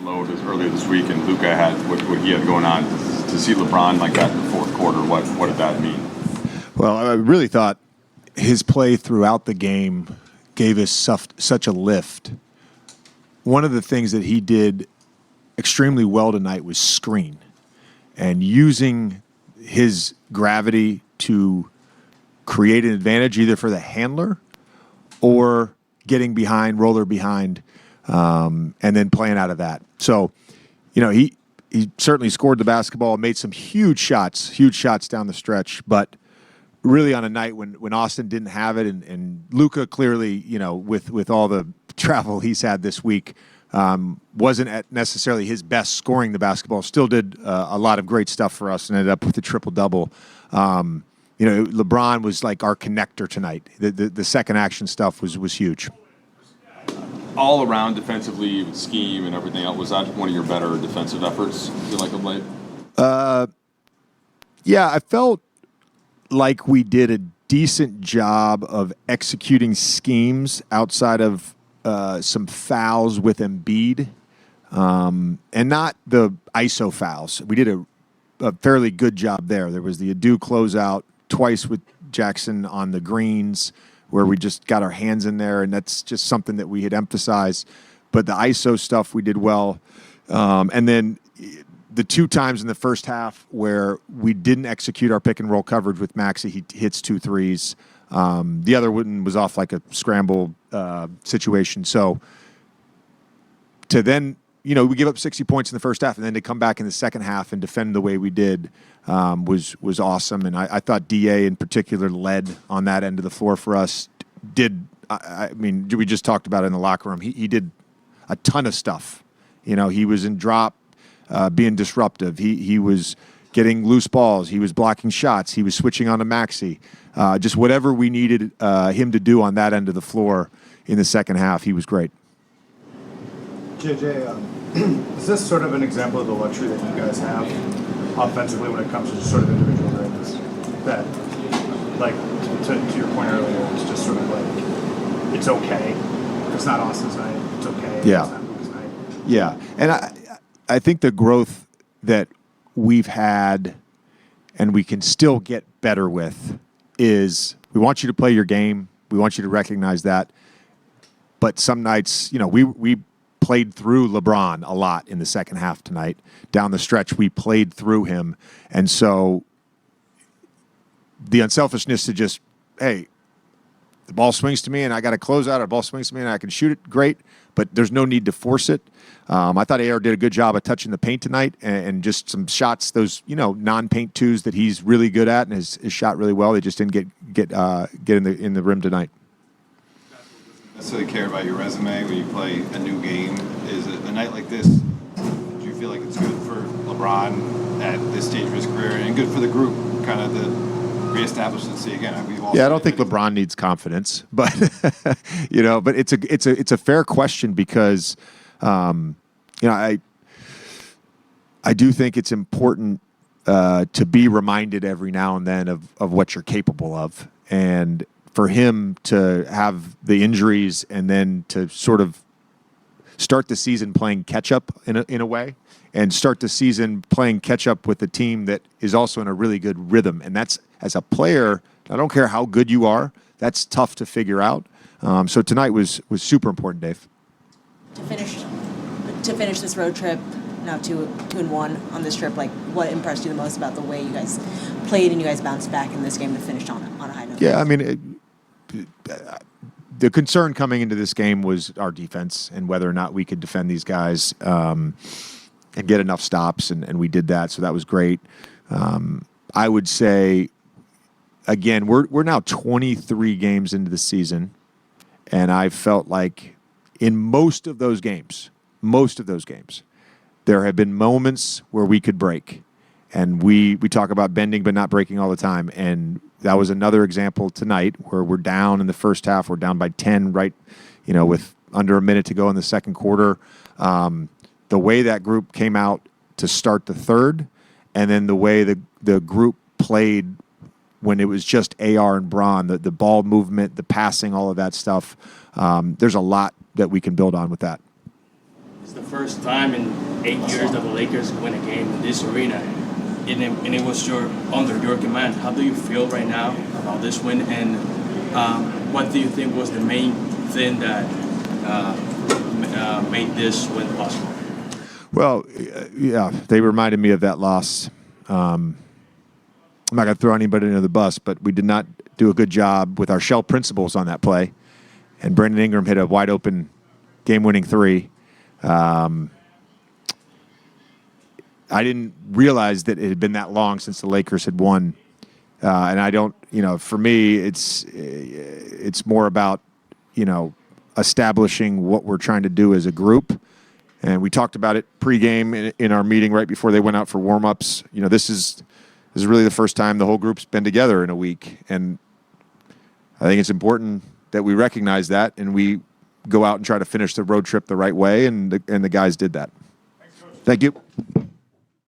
load earlier this week, and Luka had what he had going on. To see LeBron like that in the fourth quarter, what did that mean? Well, I really thought his play throughout the game gave us such a lift. One of the things that he did extremely well tonight was screen, and using his gravity to create an advantage either for the handler or getting behind, roller behind, and then playing out of that. So, he certainly scored the basketball, made some huge shots down the stretch, but really on a night when Austin didn't have it, and Luka clearly, with all the travel he's had this week, wasn't at necessarily his best scoring the basketball, still did a lot of great stuff for us and ended up with a triple-double. LeBron was like our connector tonight. The second action stuff was huge. All around defensively, with scheme and everything else, was that one of your better defensive efforts, you feel like, of late? Yeah, I felt like we did a decent job of executing schemes outside of some fouls with Embiid, and not the ISO fouls. We did a fairly good job there. There was the Adu closeout twice with Jackson on the greens, where we just got our hands in there, and that's just something that we had emphasized. But the ISO stuff we did well. And then the two times in the first half where we didn't execute our pick-and-roll coverage with Maxey, he hits 2 threes. The other one was off like a scramble situation. So to then, we give up 60 points in the first half, and then to come back in the second half and defend the way we did was awesome. And I thought DA in particular led on that end of the floor for us. We just talked about it in the locker room. He did a ton of stuff. He was in drop, being disruptive. He was getting loose balls. He was blocking shots. He was switching on to Maxey. Just whatever we needed him to do on that end of the floor in the second half, he was great. JJ, is this sort of an example of the luxury that you guys have offensively when it comes to just sort of individual greatness? That, like, to your point earlier, it's just sort of like, it's okay. If it's not Austin's night, it's okay. Yeah. It's not Luke's night. Yeah. And I think the growth that we've had and we can still get better with is we want you to play your game. We want you to recognize that. But some nights, we played through LeBron a lot in the second half tonight. Down the stretch, we played through him. And so the unselfishness to just, hey, the ball swings to me and I got to close out, or the ball swings to me and I can shoot it, great. But there's no need to force it. I thought AR did a good job of touching the paint tonight and just some shots, those, non-paint twos that he's really good at and has shot really well. They just didn't get in the rim tonight. Necessarily care about your resume when you play a new game. Is it a night like this? Do you feel like it's good for LeBron at this stage of his career and good for the group, kind of the reestablish and see again? I don't think LeBron needs confidence, but but it's a fair question because I do think it's important to be reminded every now and then of what you're capable of, and for him to have the injuries and then to sort of start the season playing catch-up in a way, and start the season playing catch-up with a team that is also in a really good rhythm. And that's, as a player, I don't care how good you are, that's tough to figure out. So tonight was super important, Dave. To finish this road trip, now 2-1 on this trip, like, what impressed you the most about the way you guys played and you guys bounced back in this game to finish on a high note? Yeah, the concern coming into this game was our defense and whether or not we could defend these guys and get enough stops, and we did that, so that was great. I would say, again, we're now 23 games into the season, and I felt like in most of those games, there have been moments where we could break. And we talk about bending but not breaking all the time. And that was another example tonight where we're down in the first half. We're down by 10, right, with under a minute to go in the second quarter. The way that group came out to start the third, and then the way the group played when it was just AR and Bron, the ball movement, the passing, all of that stuff, there's a lot that we can build on with that. It's the first time in 8 years that the Lakers win a game in this arena, and it was under your command. How do you feel right now about this win, and what do you think was the main thing that made this win possible? Well, yeah, they reminded me of that loss. I'm not going to throw anybody under the bus, but we did not do a good job with our shell principles on that play. And Brandon Ingram hit a wide open game-winning three. I didn't realize that it had been that long since the Lakers had won. And I don't, for me, it's more about, establishing what we're trying to do as a group. And we talked about it pregame in our meeting right before they went out for warm-ups. This is really the first time the whole group's been together in a week. And I think it's important that we recognize that and we go out and try to finish the road trip the right way. And the guys did that. Thank you.